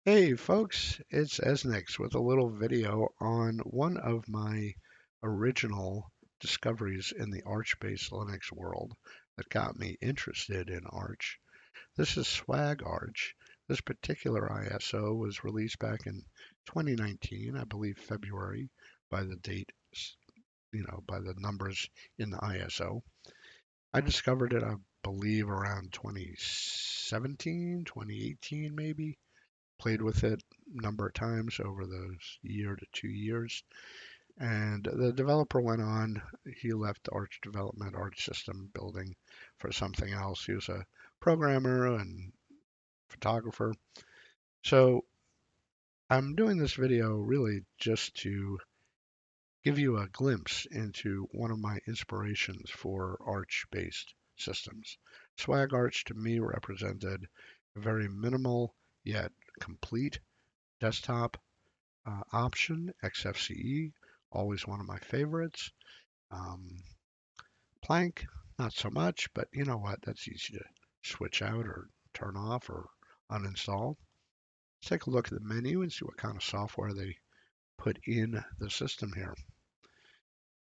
Hey folks, it's Eznix with a little video on one of my original discoveries in the Arch-based Linux world that got me interested in Arch. This is SwagArch. This particular ISO was released back in 2019, I believe February, by the date, by the numbers in the ISO. I discovered it, I believe, around 2017, 2018 maybe. Played with it a number of times over those year to 2 years. And the developer went on. He left Arch development, Arch system building for something else. He was a programmer and photographer. So I'm doing this video really just to give you a glimpse into one of my inspirations for Arch-based systems. SwagArch to me represented a very minimal yet complete desktop option. Xfce, always one of my favorites. Um, Plank, not so much, but you know what? That's easy to switch out or turn off or uninstall. Let's take a look at the menu and see what kind of software they put in the system here.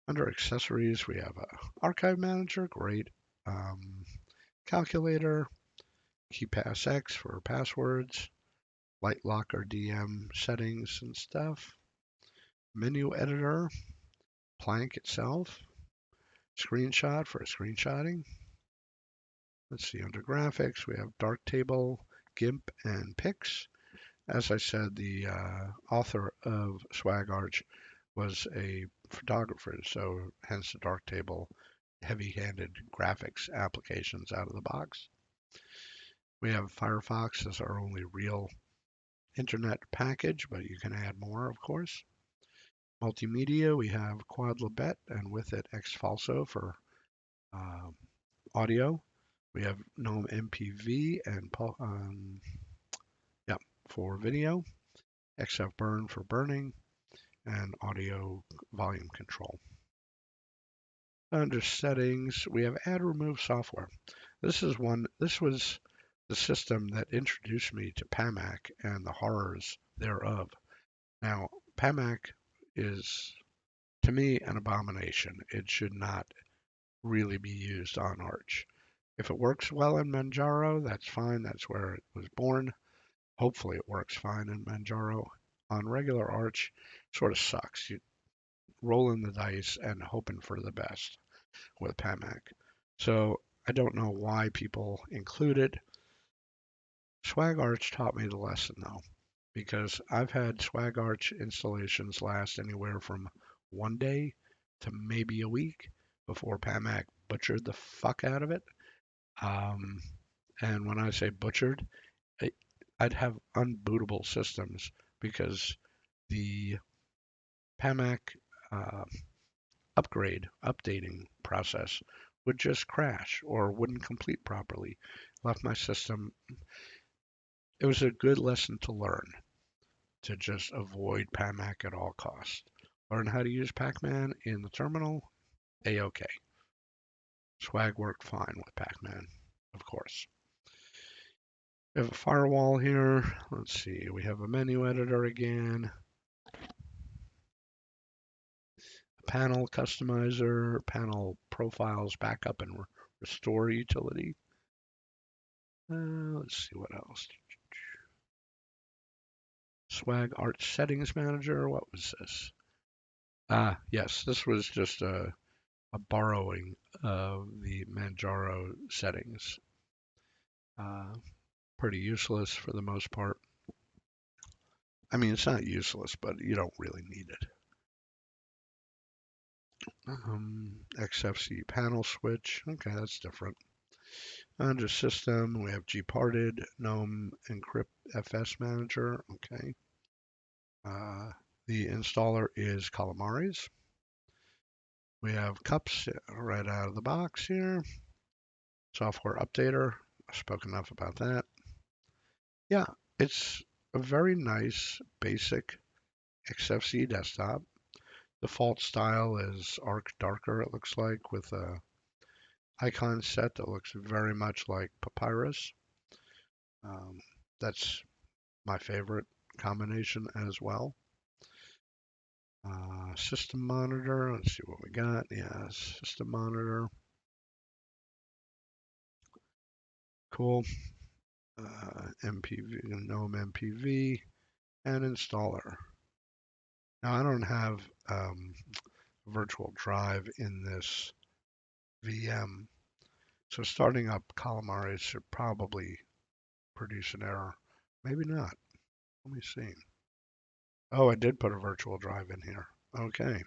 Under accessories, we have a archive manager, great. Um, Calculator, KeyPass X for passwords, Light Locker DM settings and stuff. Menu editor, Plank itself, screenshot for screenshotting. Let's see, under graphics, we have Darktable, GIMP, and Pix. As I said, the author of SwagArch was a photographer, so hence the Darktable heavy-handed graphics applications out of the box. We have Firefox as our only real internet package, but you can add more, of course. Multimedia, we have Quadlibet and with it Xfce for uh, audio. We have GNOME MPV and yeah, for video, XFburn for burning, and audio volume control. Under settings, we have add remove software. This was the system that introduced me to Pamac and the horrors thereof. Now, Pamac is, to me, an abomination. It should not really be used on Arch. If it works well in Manjaro, that's fine. That's where it was born. Hopefully it works fine in Manjaro. On regular Arch, sort of sucks. You rolling the dice and hoping for the best with Pamac. So I don't know why people include it. SwagArch taught me the lesson though, because I've had SwagArch installations last anywhere from 1 day to maybe a week before Pamac butchered the fuck out of it. Um, and when I say butchered, I'd have unbootable systems because the Pamac uh, updating process would just crash or wouldn't complete properly. Left my system. It was a good lesson to learn to just avoid Pamac at all costs. Learn how to use Pacman in the terminal, A-OK. Swag worked fine with Pacman, of course. We have a firewall here. Let's see, we have a menu editor again. Panel customizer, panel profiles, backup and restore utility. Let's see what else. SwagArch settings manager. What was this? Ah, yes, this was just a borrowing of the Manjaro settings. Uh, Pretty useless for the most part. I mean, it's not useless, but you don't really need it. Xfce panel switch. Okay, that's different. Under system, we have gparted, GNOME encrypt FS manager. Okay. Uh, the installer is Calamares. We have cups right out of the box here. Software updater. I spoke enough about that. Yeah, it's a very nice basic Xfce desktop. Default style is arc darker, it looks like, with a icon set that looks very much like Papyrus. Um, that's my favorite combination as well. System monitor, let's see what we got. Yeah, system monitor. Cool. MPV, GNOME MPV, and installer. Now I don't have virtual drive in this VM, so starting up Calamares should probably produce an error. Maybe not. Let me see. Oh, I did put a virtual drive in here. Okay.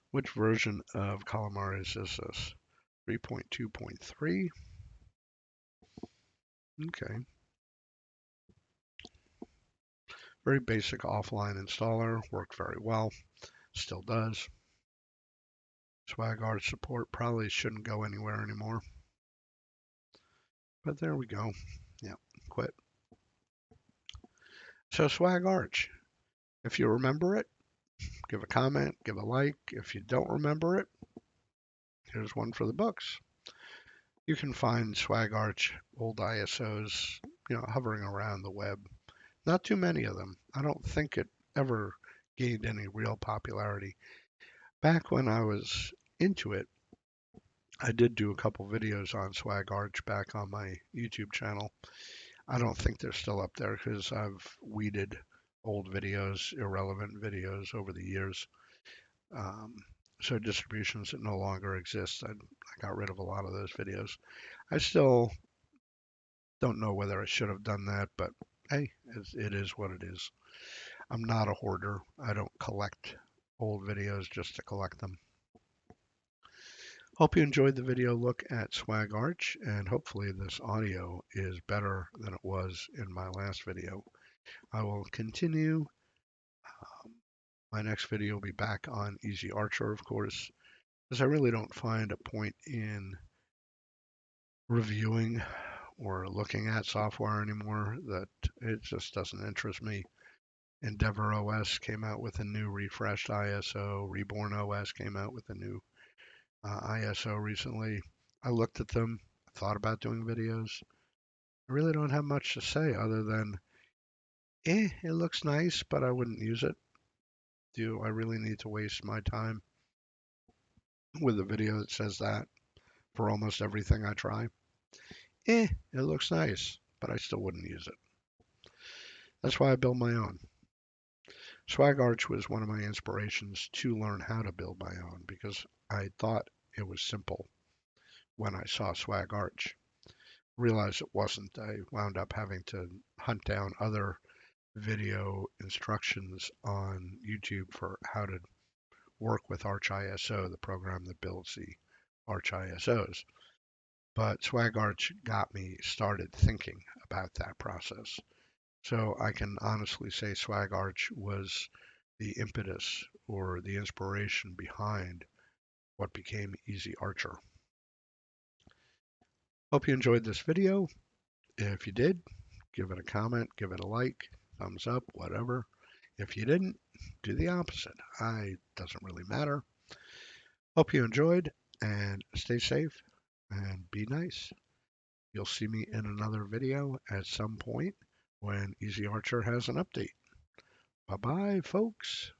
Which version of Calamares is this? 3.2.3. Okay. Very basic offline installer. Worked very well. Still does. SwagArch support probably shouldn't go anywhere anymore. But there we go. Yeah, quit. So SwagArch, if you remember it, give a comment, give a like. If you don't remember it, here's one for the books. You can find SwagArch old ISOs, hovering around the web. Not too many of them. I don't think it ever gained any real popularity. Back when I was into it, I did do a couple videos on SwagArch back on my YouTube channel. I don't think they're still up there because I've weeded old videos, irrelevant videos over the years. Um, so distributions that no longer exist, I got rid of a lot of those videos. I still don't know whether I should have done that, but hey, it is what it is. I'm not a hoarder. I don't collect old videos just to collect them. Hope you enjoyed the video look at SwagArch, and hopefully this audio is better than it was in my last video. I will continue. Um, my next video will be back on Ezarcher, of course, because I really don't find a point in reviewing or looking at software anymore, that it just doesn't interest me. EndeavourOS came out with a new refreshed ISO. RebornOS came out with a new ISO recently. I looked at them, thought about doing videos. I really don't have much to say other than, it looks nice, but I wouldn't use it. Do I really need to waste my time with a video that says that for almost everything I try? It looks nice, but I still wouldn't use it. That's why I build my own. SwagArch was one of my inspirations to learn how to build my own because I thought it was simple when I saw SwagArch. Realized it wasn't. I wound up having to hunt down other video instructions on YouTube for how to work with Arch ISO, the program that builds the Arch ISOs. But SwagArch got me started thinking about that process. So I can honestly say SwagArch was the impetus or the inspiration behind what became Ezarcher. Hope you enjoyed this video. If you did, give it a comment, give it a like, thumbs up, whatever. If you didn't, do the opposite. It doesn't really matter. Hope you enjoyed and stay safe and be nice. You'll see me in another video at some point when Ezarcher has an update. Bye bye, folks.